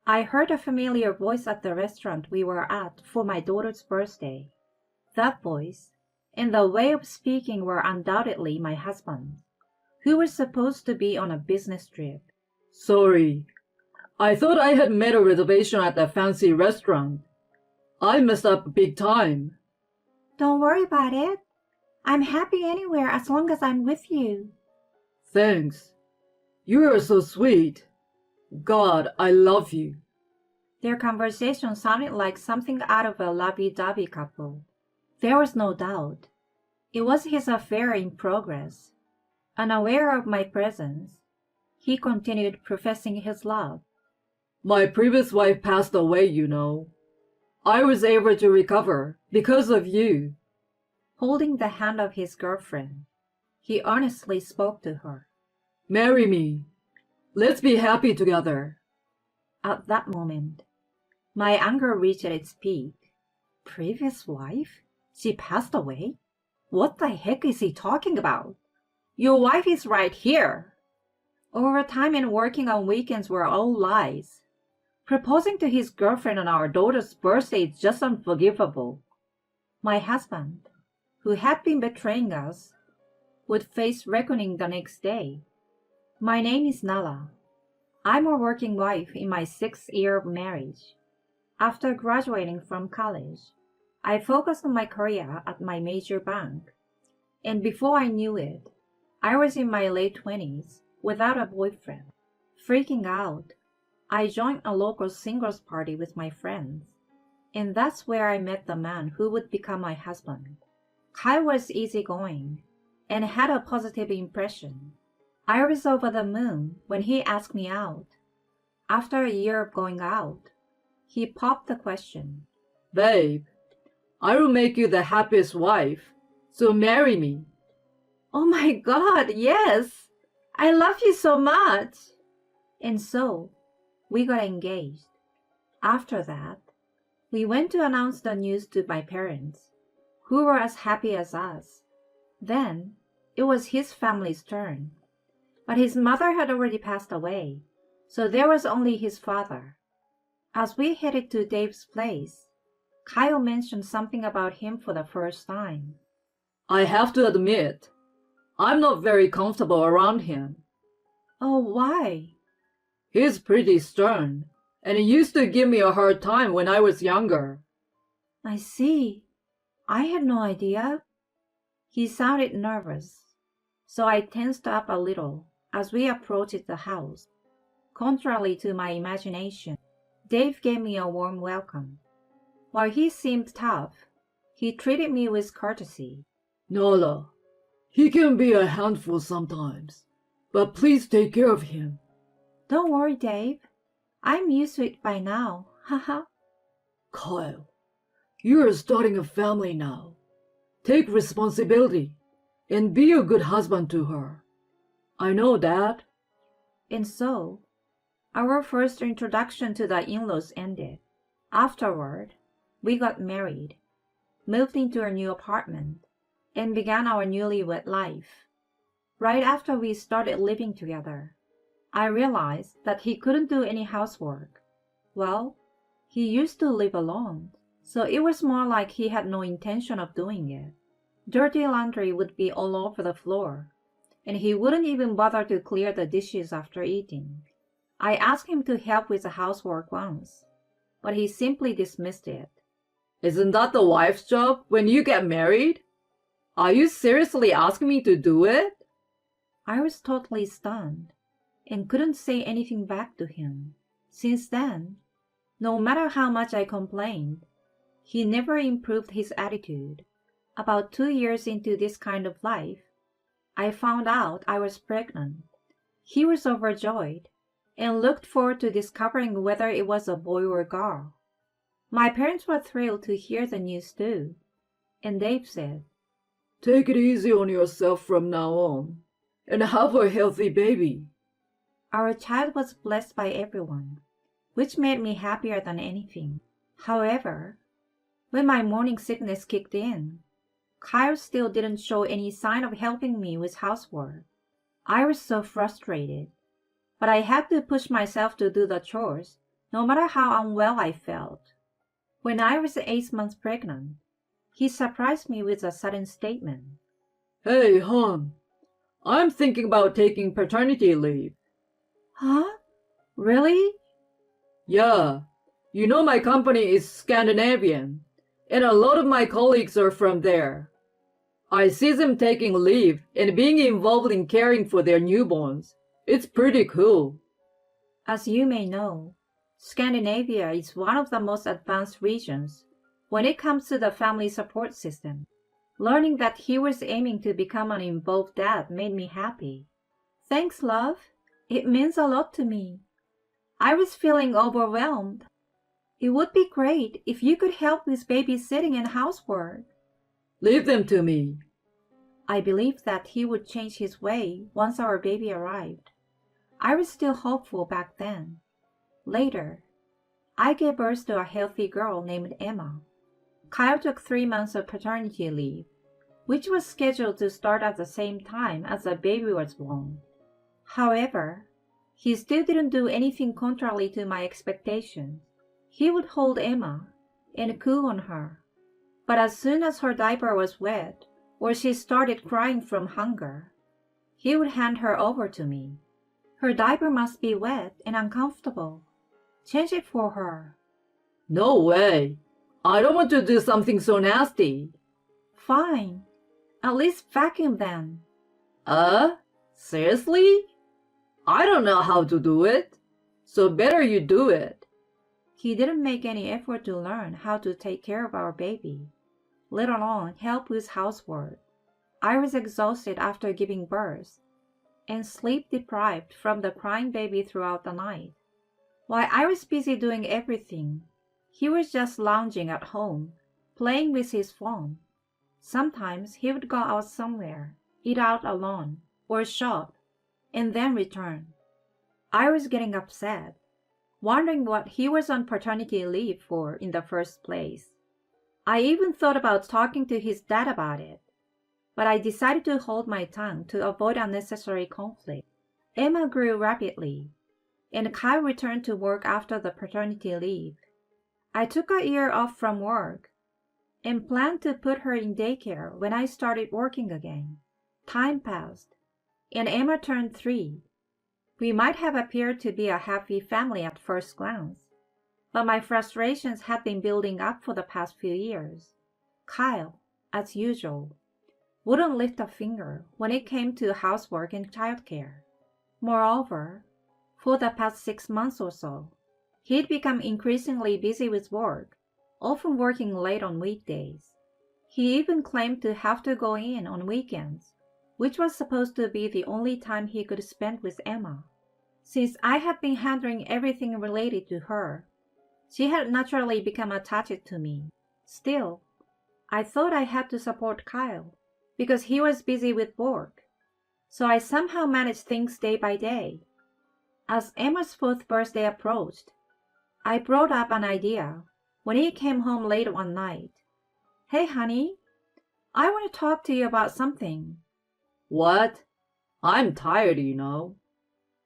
I heard a familiar voice at the restaurant we were at for my daughter's birthday. That voice and the way of speaking were undoubtedly my husband, who was supposed to be on a business trip. Sorry, I thought I had made a reservation at that fancy restaurant. I messed up big time. Don't worry about it. I'm happy anywhere as long as I'm with you. Thanks. You are so sweet. God, I love you. Their conversation sounded like something out of a lovey-dovey couple. There was no doubt. It was his affair in progress. Unaware of my presence, he continued professing his love. My previous wife passed away, you know. I was able to recover because of you. Holding the hand of his girlfriend, he earnestly spoke to her. Marry me. Let's be happy together. At that moment, my anger reached its peak. Previous wife? She passed away? What the heck is he talking about? Your wife is right here. Overtime and working on weekends were all lies. Proposing to his girlfriend on our daughter's birthday is just unforgivable. My husband, who had been betraying us, would face reckoning the next day. My name is Nala. I'm a working wife in my 6th year of marriage. After graduating from college, I focused on my career at my major bank. And before I knew it, I was in my late 20s without a boyfriend. Freaking out, I joined a local singles party with my friends. And that's where I met the man who would become my husband. Kyle was easygoing and had a positive impression. I was over the moon when he asked me out. After a year of going out, he popped the question. Babe, I will make you the happiest wife, so marry me. Oh my God, yes! I love you so much! And so, we got engaged. After that, we went to announce the news to my parents, who were as happy as us. Then, it was his family's turn. But his mother had already passed away, so there was only his father. As we headed to Dave's place, Kyle mentioned something about him for the first time. I have to admit, I'm not very comfortable around him. Oh, why? He's pretty stern, and he used to give me a hard time when I was younger. I see. I had no idea. He sounded nervous, so I tensed up a little as we approached the house. Contrary to my imagination, Dave gave me a warm welcome. While he seemed tough, he treated me with courtesy. Nala, he can be a handful sometimes, but please take care of him. Don't worry, Dave. I'm used to it by now. Haha. Kyle, you are starting a family now. Take responsibility and be a good husband to her. I know that. And so, our first introduction to the in-laws ended. Afterward, we got married, moved into our new apartment, and began our newlywed life. Right after we started living together, I realized that he couldn't do any housework. Well, he used to live alone, so it was more like he had no intention of doing it. Dirty laundry would be all over the floor, and he wouldn't even bother to clear the dishes after eating. I asked him to help with the housework once, but he simply dismissed it. Isn't that the wife's job when you get married? Are you seriously asking me to do it? I was totally stunned and couldn't say anything back to him. Since then, no matter how much I complained, he never improved his attitude. About 2 years into this kind of life, I found out I was pregnant. He was overjoyed and looked forward to discovering whether it was a boy or girl. My parents were thrilled to hear the news too, and Dave said, Take it easy on yourself from now on, and have a healthy baby. Our child was blessed by everyone, which made me happier than anything. However, when my morning sickness kicked in, Kyle still didn't show any sign of helping me with housework. I was so frustrated, but I had to push myself to do the chores no matter how unwell I felt. When I was 8 months pregnant, he surprised me with a sudden statement. Hey, hon, I'm thinking about taking paternity leave. Huh? Really? Yeah, you know my company is Scandinavian, and a lot of my colleagues are from there. I see them taking leave and being involved in caring for their newborns. It's pretty cool. As you may know, Scandinavia is one of the most advanced regions when it comes to the family support system. Learning that he was aiming to become an involved dad made me happy. Thanks, love. It means a lot to me. I was feeling overwhelmed. It would be great if you could help with babysitting and housework. Leave them to me. I believed that he would change his way once our baby arrived. I was still hopeful back then. Later, I gave birth to a healthy girl named Emma. Kyle took 3 months of paternity leave, which was scheduled to start at the same time as the baby was born. However, he still didn't do anything contrary to my expectations. He would hold Emma and coo on her, but as soon as her diaper was wet or she started crying from hunger, he would hand her over to me. Her diaper must be wet and uncomfortable. Change it for her. No way. I don't want to do something so nasty. Fine. At least vacuum then. Seriously? I don't know how to do it. So better you do it. He didn't make any effort to learn how to take care of our baby, let alone help with housework. I was exhausted after giving birth and sleep deprived from the crying baby throughout the night. While I was busy doing everything, he was just lounging at home, playing with his phone. Sometimes he would go out somewhere, eat out alone, or shop, and then return. I was getting upset, wondering what he was on paternity leave for in the first place. I even thought about talking to his dad about it, but I decided to hold my tongue to avoid unnecessary conflict. Emma grew rapidly, and Kyle returned to work after the paternity leave. I took a year off from work and planned to put her in daycare when I started working again. Time passed, and Emma turned 3. We might have appeared to be a happy family at first glance, but my frustrations had been building up for the past few years. Kyle, as usual, wouldn't lift a finger when it came to housework and childcare. Moreover, for the past 6 months or so, he'd become increasingly busy with work, often working late on weekdays. He even claimed to have to go in on weekends, which was supposed to be the only time he could spend with Emma. Since I had been handling everything related to her, she had naturally become attached to me. Still, I thought I had to support Kyle, because he was busy with work, so I somehow managed things day by day. As Emma's 4th birthday approached, I brought up an idea when he came home late one night. Hey honey, I want to talk to you about something. What? I'm tired, you know.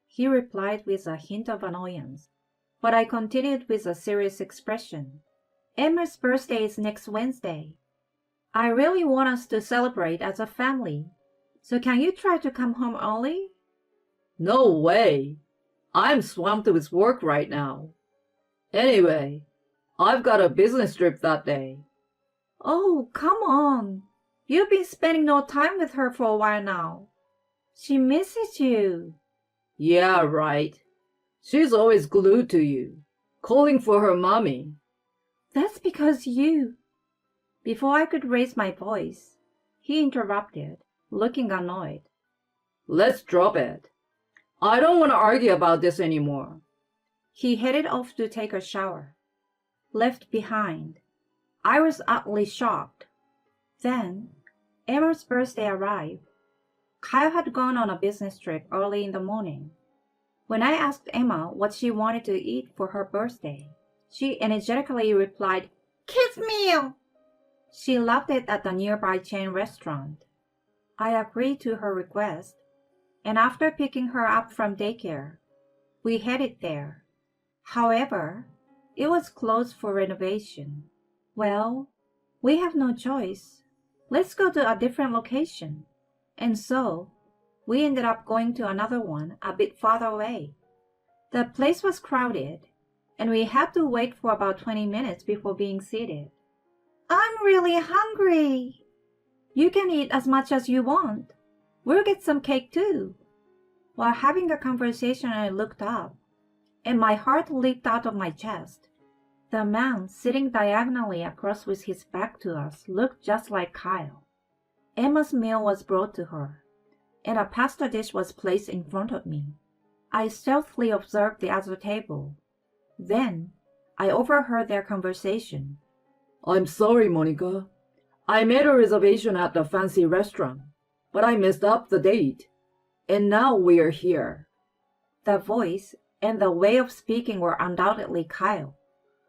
He replied with a hint of annoyance, but I continued with a serious expression. Emma's birthday is next Wednesday. I really want us to celebrate as a family, so can you try to come home early? No way. I'm swamped with work right now. Anyway, I've got a business trip that day. Oh, come on. You've been spending no time with her for a while now. She misses you. Yeah, right. She's always glued to you, calling for her mommy. That's because you... Before I could raise my voice, he interrupted, looking annoyed. Let's drop it. I don't want to argue about this anymore. He headed off to take a shower. Left behind, I was utterly shocked. Then, Emma's birthday arrived. Kyle had gone on a business trip early in the morning. When I asked Emma what she wanted to eat for her birthday, she energetically replied, "Kids meal!" She loved it at the nearby chain restaurant. I agreed to her request, and after picking her up from daycare, we headed there. However, it was closed for renovation. Well, we have no choice. Let's go to a different location. And so, we ended up going to another one a bit farther away. The place was crowded, and we had to wait for about 20 minutes before being seated. I'm really hungry. You can eat as much as you want. We'll get some cake too. While having a conversation, I looked up, and my heart leaped out of my chest. The man sitting diagonally across with his back to us looked just like Kyle. Emma's meal was brought to her, and a pasta dish was placed in front of me. I stealthily observed the other table. Then, I overheard their conversation. I'm sorry, Monica. I made a reservation at the fancy restaurant, but I messed up the date. And now we're here. The voice and the way of speaking were undoubtedly Kyle,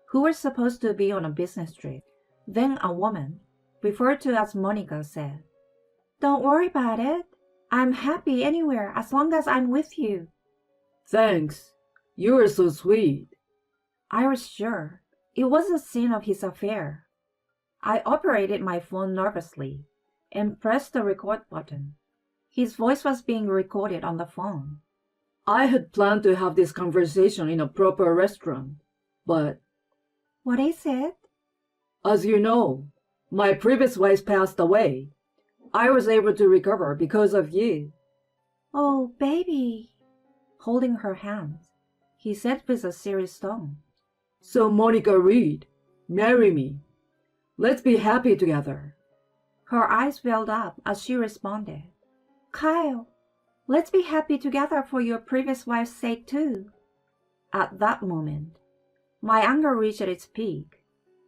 who was supposed to be on a business trip. Then a woman, referred to as Monica, said, Don't worry about it. I'm happy anywhere as long as I'm with you. Thanks. You are so sweet. I was sure it was the scene of his affair. I operated my phone nervously and pressed the record button. His voice was being recorded on the phone. I had planned to have this conversation in a proper restaurant, but... What is it? As you know, my previous wife passed away. I was able to recover because of you. Oh, baby. Holding her hands, he said with a serious tone. So Monica Reed, marry me. Let's be happy together. Her eyes welled up as she responded. Kyle, let's be happy together for your previous wife's sake too. At that moment, my anger reached its peak.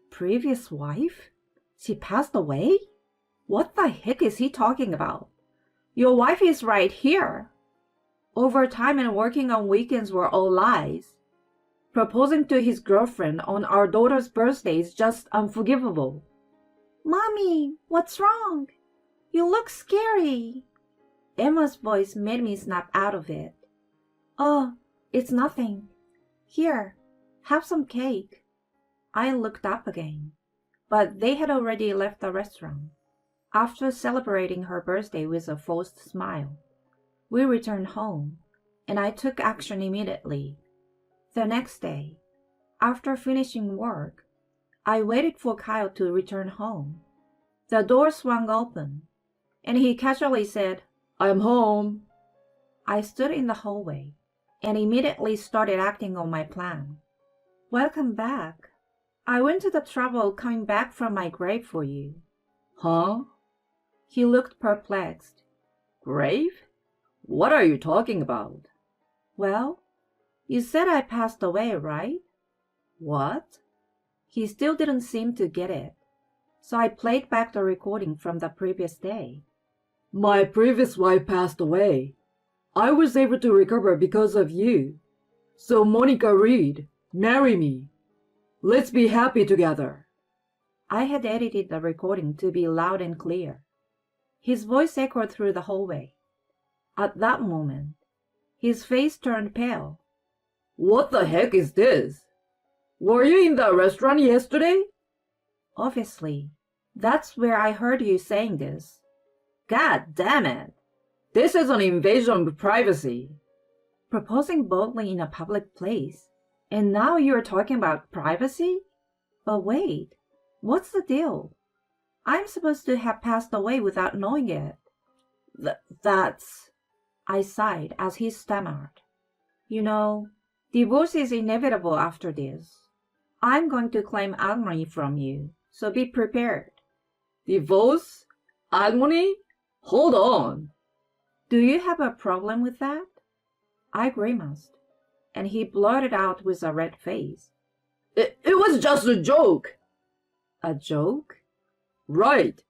Previous wife? She passed away? What the heck is he talking about? Your wife is right here. Overtime and working on weekends were all lies. Proposing to his girlfriend on our daughter's birthday is just unforgivable. Mommy, what's wrong? You look scary. Emma's voice made me snap out of it. Oh, it's nothing. Here, have some cake. I looked up again, but they had already left the restaurant. After celebrating her birthday with a forced smile, we returned home, and I took action immediately. The next day, after finishing work, I waited for Kyle to return home. The door swung open, and he casually said, I'm home. I stood in the hallway and immediately started acting on my plan. Welcome back. I went to the trouble coming back from my grave for you. Huh? He looked perplexed. Grave? What are you talking about? Well, you said I passed away, right? What? He still didn't seem to get it, so I played back the recording from the previous day. My previous wife passed away. I was able to recover because of you. So Monica Reed, marry me. Let's be happy together. I had edited the recording to be loud and clear. His voice echoed through the hallway. At that moment, his face turned pale. What the heck is this? Were you in the restaurant yesterday? Obviously, that's where I heard you saying this. God damn it. This is an invasion of privacy. Proposing boldly in a public place, and now you're talking about privacy? But wait, what's the deal? I'm supposed to have passed away without knowing it. That's... I sighed as he stammered. You know, divorce is inevitable after this. I'm going to claim alimony from you, so be prepared. Divorce? Alimony? Hold on. Do you have a problem with that? I grimaced, and he blurted out with a red face. It was just a joke. A joke? Right.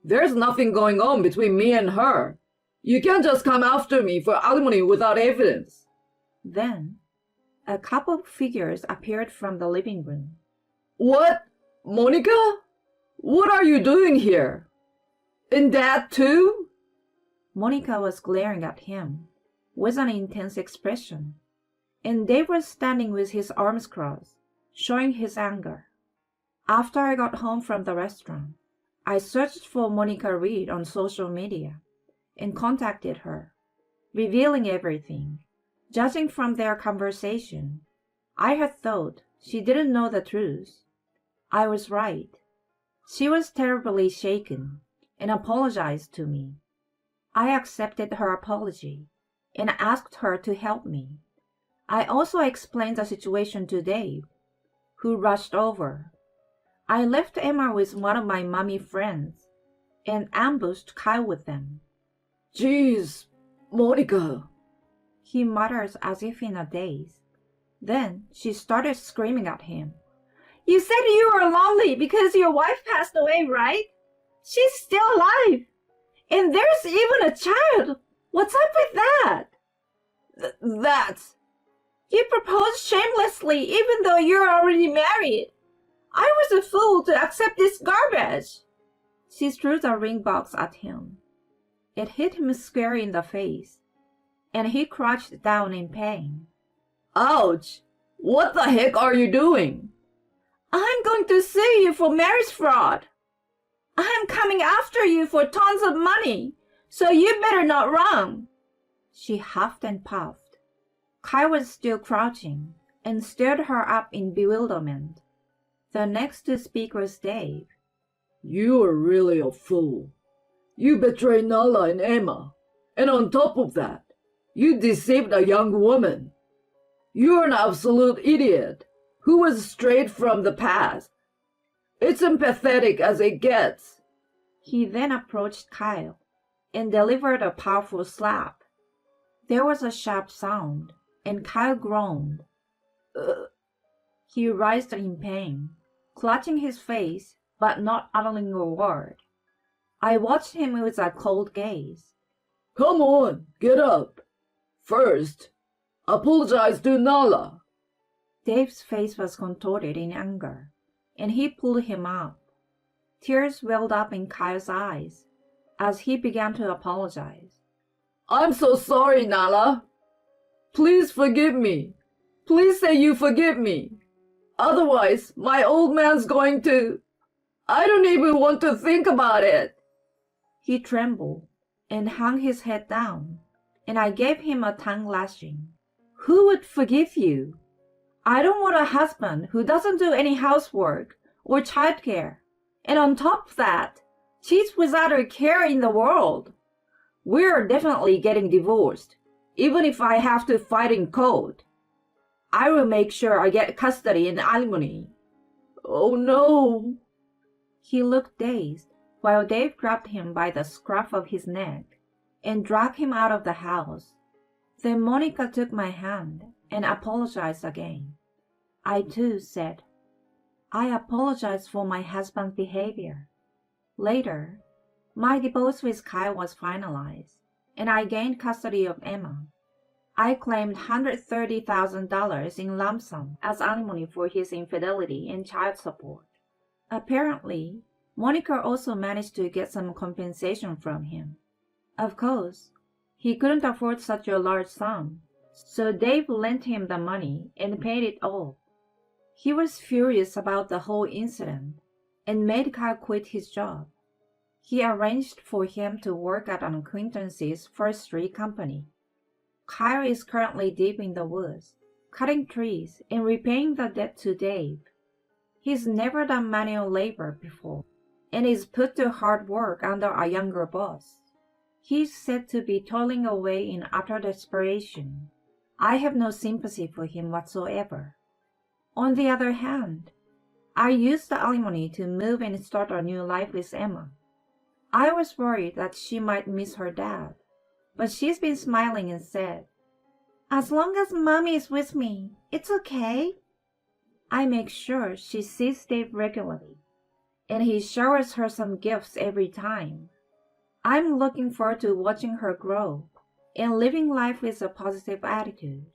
There's nothing going on between me and her. You can't just come after me for alimony without evidence. Then, a couple of figures appeared from the living room. What? Monica? What are you doing here? And Dad too? Monica was glaring at him with an intense expression. and Dave was standing with his arms crossed, showing his anger. After I got home from the restaurant, I searched for Monica Reed on social media and contacted her, revealing everything. Judging from their conversation, I had thought she didn't know the truth. I was right. She was terribly shaken and apologized to me. I accepted her apology and asked her to help me. I also explained the situation to Dave, who rushed over. I left Emma with one of my mommy friends and ambushed Kyle with them. Jeez, Monica, He mutters as if in a daze. Then she started screaming at him. You said you were lonely because your wife passed away, right? She's still alive. And there's even a child. What's up with that? That's... You proposed shamelessly even though you're already married. I was a fool to accept this garbage. She threw the ring box at him. It hit him square in the face, and he crouched down in pain. Ouch! What the heck are you doing? I'm going to sue you for marriage fraud. I'm coming after you for tons of money, so you better not run. She huffed and puffed. Kyle was still crouching and stared her up in bewilderment. The next to speak was Dave. You are really a fool. You betrayed Nala and Emma, and on top of that, you deceived a young woman. You're an absolute idiot who was straight from the past. It's empathetic as it gets. He then approached Kyle and delivered a powerful slap. There was a sharp sound, and Kyle groaned. He writhed in pain, clutching his face but not uttering a word. I watched him with a cold gaze. Come on, get up. First, apologize to Nala. Dave's face was contorted in anger, and he pulled him up. Tears welled up in Kyle's eyes as he began to apologize. I'm so sorry, Nala. Please forgive me. Please say you forgive me. Otherwise, my old man's going to... I don't even want to think about it. He trembled and hung his head down, and I gave him a tongue lashing. Who would forgive you? I don't want a husband who doesn't do any housework or childcare, and on top of that, cheats without a care in the world. We're definitely getting divorced, even if I have to fight in court. I will make sure I get custody and alimony. Oh no. He looked dazed while Dave grabbed him by the scruff of his neck and dragged him out of the house. Then Monica took my hand and apologized again. I too said, I apologize for my husband's behavior. Later, my divorce with Kyle was finalized, and I gained custody of Emma. I claimed $130,000 in lump sum as alimony for his infidelity and child support. Apparently, Monica also managed to get some compensation from him. Of course, he couldn't afford such a large sum, so Dave lent him the money and paid it off. He was furious about the whole incident and made Kyle quit his job. He arranged for him to work at an acquaintance's forestry company. Kyle is currently deep in the woods, cutting trees and repaying the debt to Dave. He's never done manual labor before and is put to hard work under a younger boss. He's said to be toiling away in utter desperation. I have no sympathy for him whatsoever. On the other hand, I used the alimony to move and start a new life with Emma. I was worried that she might miss her dad, but she's been smiling and said, As long as Mommy is with me, it's okay. I make sure she sees Dave regularly, and he showers her some gifts every time. I'm looking forward to watching her grow and living life with a positive attitude.